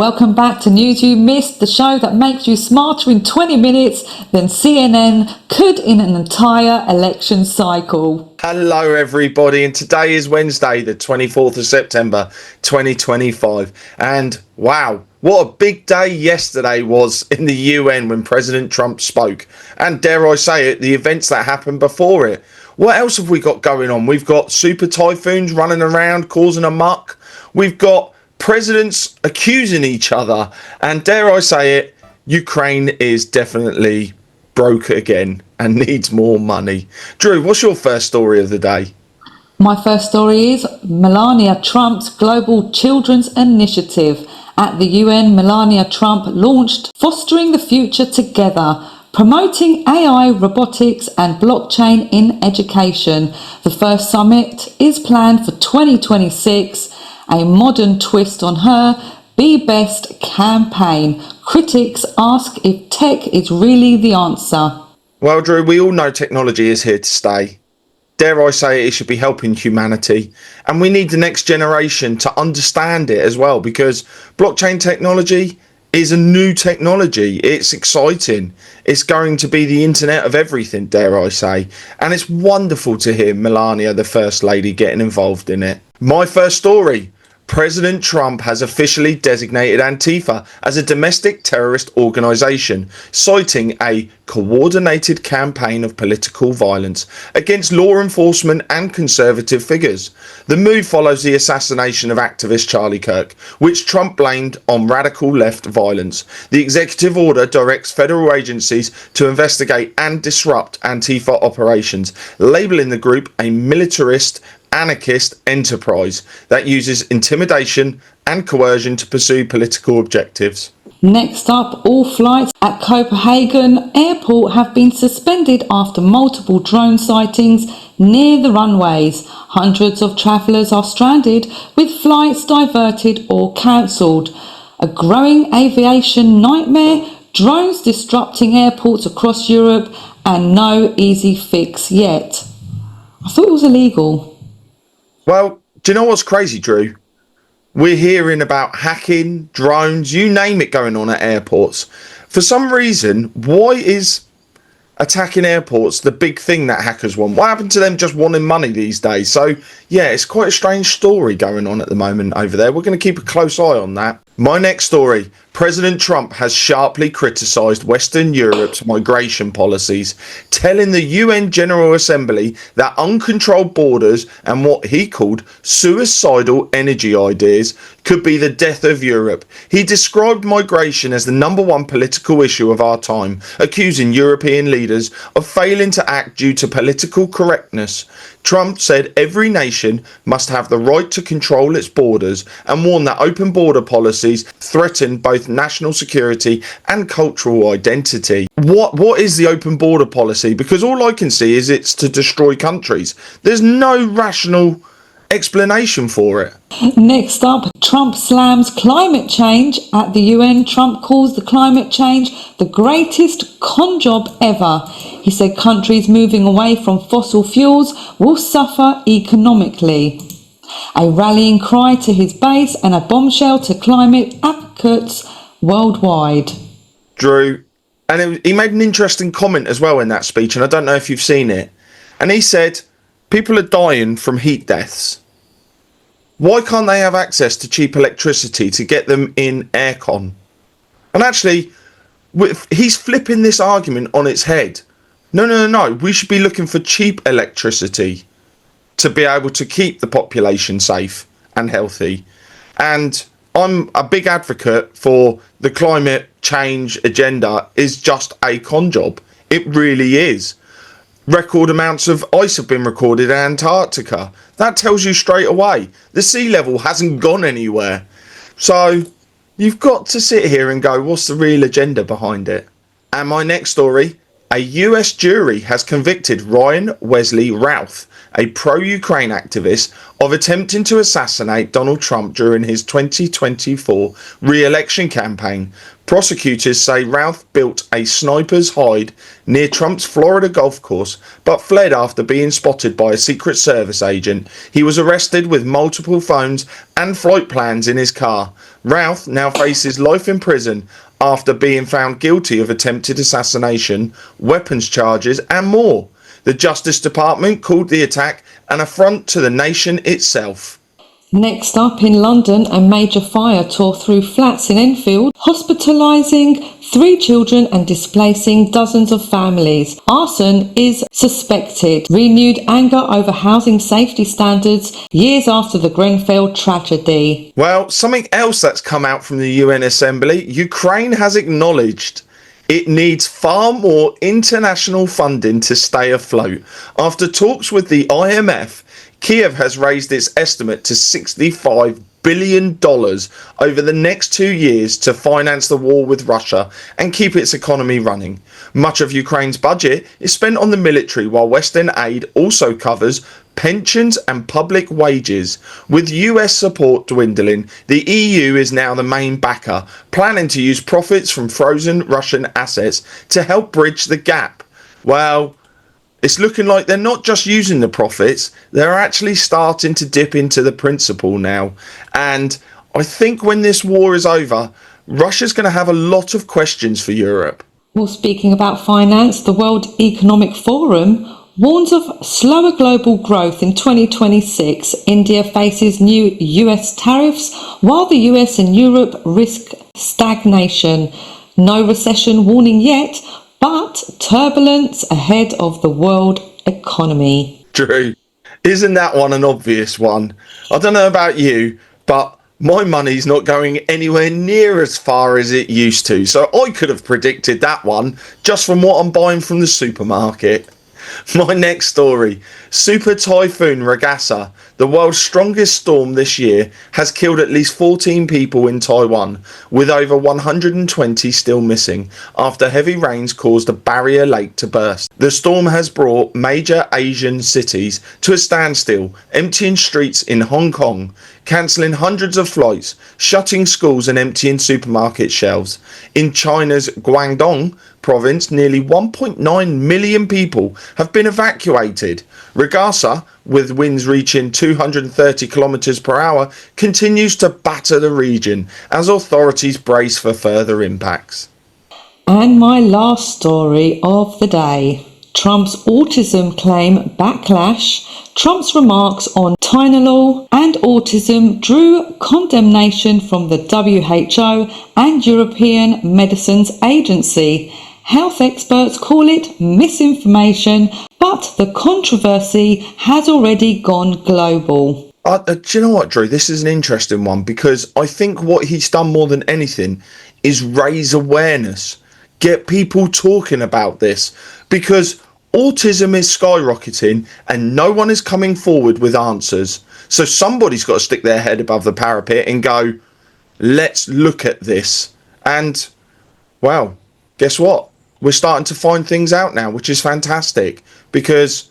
Welcome back to News You Missed, the show that makes you smarter in 20 minutes than CNN could in an entire election cycle. Hello everybody, and today is Wednesday the 24th of September 2025, and wow, what a big day yesterday was in the UN when President Trump spoke, and dare I say it, the events that happened before it. What else have we got going on? We've got super typhoons running around causing a muck, we've got presidents accusing each other, and dare I say it, Ukraine is definitely broke again and needs more money. Drew, what's your first story of the day? My first story is Melania Trump's Global Children's Initiative. At the UN, Melania Trump launched Fostering the Future Together, promoting AI, robotics and blockchain in education. The first summit is planned for 2026, a modern twist on her Be Best campaign. Critics ask if tech is really the answer. Well, Drew, we all know technology is here to stay. Dare I say it should be helping humanity. And we need the next generation to understand it as well, because blockchain technology is a new technology. It's exciting. It's going to be the internet of everything, dare I say. And it's wonderful to hear Melania, the First Lady, getting involved in it. My first story. President Trump has officially designated Antifa as a domestic terrorist organisation, citing a coordinated campaign of political violence against law enforcement and conservative figures. The move follows the assassination of activist Charlie Kirk, which Trump blamed on radical left violence. The executive order directs federal agencies to investigate and disrupt Antifa operations, labelling the group a militarist anarchist enterprise that uses intimidation and coercion to pursue political objectives. Next up, all flights at Copenhagen Airport have been suspended after multiple drone sightings near the runways. Hundreds of travellers are stranded, with flights diverted or cancelled. A growing aviation nightmare, drones disrupting airports across Europe, and no easy fix yet. I thought it was illegal. Well, do you know what's crazy, Drew? We're hearing about hacking, drones, you name it, going on at airports. For some reason, why is attacking airports the big thing that hackers want? What happened to them just wanting money these days? So, yeah, it's quite a strange story going on at the moment over there. We're going to keep a close eye on that. My next story. President Trump has sharply criticised Western Europe's migration policies, telling the UN General Assembly that uncontrolled borders and what he called suicidal energy ideas could be the death of Europe. He described migration as the #1 political issue of our time, accusing European leaders of failing to act due to political correctness. Trump said every nation must have the right to control its borders and warned that open border policies threaten both national security and cultural identity. What is the open border policy? Because all I can see is it's to destroy countries. There's no rational explanation for it. Next up, Trump slams climate change at the UN. Trump calls the climate change the greatest con job ever. He said countries moving away from fossil fuels will suffer economically. A rallying cry to his base and a bombshell to climate advocates worldwide. Drew, and he made an interesting comment as well in that speech, and I don't know if you've seen it. And he said, people are dying from heat deaths. Why can't they have access to cheap electricity to get them in aircon? And actually, he's flipping this argument on its head. No. We should be looking for cheap electricity to be able to keep the population safe and healthy. And I'm a big advocate for the climate change agenda is just a con job. It really is. Record amounts of ice have been recorded in Antarctica. That tells you straight away the sea level hasn't gone anywhere. So you've got to sit here and go, what's the real agenda behind it? And my next story, a US jury has convicted Ryan Wesley Routh, a pro-Ukraine activist, of attempting to assassinate Donald Trump during his 2024 re-election campaign. Prosecutors say Routh built a sniper's hide near Trump's Florida golf course, but fled after being spotted by a Secret Service agent. He was arrested with multiple phones and flight plans in his car. Routh now faces life in prison after being found guilty of attempted assassination, weapons charges, and more. The Justice Department called the attack an affront to the nation itself. Next up, in London, a major fire tore through flats in Enfield, hospitalising 3 children and displacing dozens of families. Arson is suspected. Renewed anger over housing safety standards years after the Grenfell tragedy. Well, something else that's come out from the UN Assembly, Ukraine has acknowledged it needs far more international funding to stay afloat. After talks with the IMF, Kiev has raised its estimate to $65 billion over the next 2 years to finance the war with Russia and keep its economy running. Much of Ukraine's budget is spent on the military, while Western aid also covers pensions and public wages. With US support dwindling, the EU is now the main backer, planning to use profits from frozen Russian assets to help bridge the gap. Well, it's looking like they're not just using the profits, they're actually starting to dip into the principal now. And I think when this war is over, Russia's going to have a lot of questions for Europe. Well, speaking about finance, the World Economic Forum warns of slower global growth in 2026. India faces new US tariffs, while the US and Europe risk stagnation. No recession warning yet, but turbulence ahead of the world economy. Drew, isn't that one an obvious one? I don't know about you, but my money's not going anywhere near as far as it used to. So I could have predicted that one just from what I'm buying from the supermarket. My next story. Super Typhoon Ragasa, the world's strongest storm this year, has killed at least 14 people in Taiwan, with over 120 still missing after heavy rains caused a barrier lake to burst. The storm has brought major Asian cities to a standstill, emptying streets in Hong Kong, cancelling hundreds of flights, shutting schools and emptying supermarket shelves. In China's Guangdong province, nearly 1.9 million people have been evacuated. Ragasa, with winds reaching 230 kilometers per hour, continues to batter the region as authorities brace for further impacts. And my last story of the day. Trump's autism claim backlash. Trump's remarks on Tylenol and autism drew condemnation from the WHO and European Medicines Agency. Health experts call it misinformation, but the controversy has already gone global. Do you know what, Drew? This is an interesting one, because I think what he's done more than anything is raise awareness, get people talking about this, because autism is skyrocketing and no one is coming forward with answers. So somebody's got to stick their head above the parapet and go, let's look at this. And, well, guess what? We're starting to find things out now, which is fantastic, because,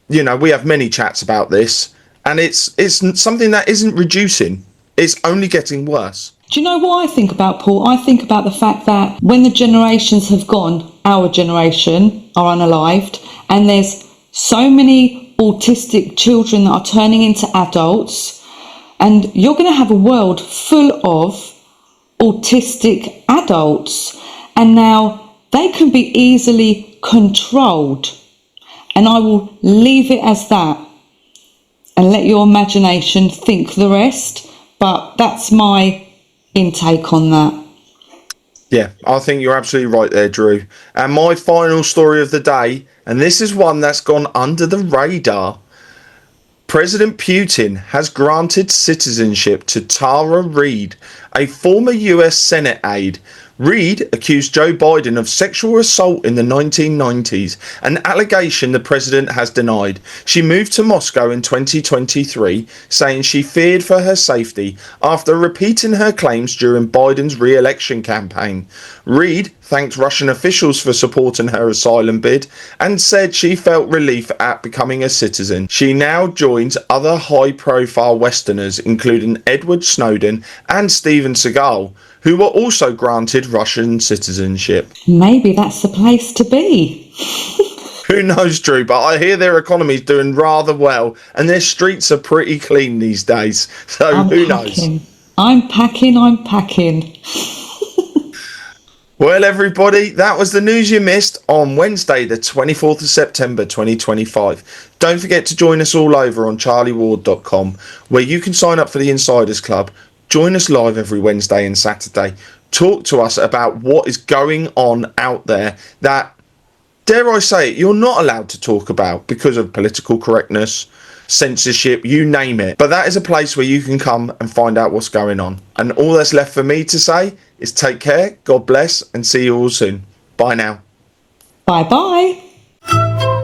you know, we have many chats about this, and it's something that isn't reducing. It's only getting worse. Do you know what I think about, Paul? I think about the fact that when the generations have gone, our generation are unalived, and there's so many autistic children that are turning into adults, and you're going to have a world full of autistic adults, and now they can be easily controlled. And I will leave it as that and let your imagination think the rest. But that's my intake on that. Yeah, I think you're absolutely right there, Drew. And my final story of the day, and this is one that's gone under the radar. President Putin has granted citizenship to Tara Reid, a former US Senate aide. Reid accused Joe Biden of sexual assault in the 1990s, an allegation the president has denied. She moved to Moscow in 2023, saying she feared for her safety after repeating her claims during Biden's re-election campaign. Reid thanked Russian officials for supporting her asylum bid and said she felt relief at becoming a citizen. She now joins other high-profile Westerners, including Edward Snowden and Steven Seagal, who were also granted Russian citizenship. Maybe that's the place to be. Who knows, Drew, but I hear their economy's doing rather well and their streets are pretty clean these days. So who knows? I'm packing. Well, everybody, that was the news you missed on Wednesday, the 24th of September, 2025. Don't forget to join us all over on charlieward.com, where you can sign up for the Insiders Club. Join us live every Wednesday and Saturday. Talk to us about what is going on out there that, dare I say it, you're not allowed to talk about because of political correctness, censorship, you name it. But that is a place where you can come and find out what's going on. And all that's left for me to say is take care, God bless, and see you all soon. Bye now. Bye-bye.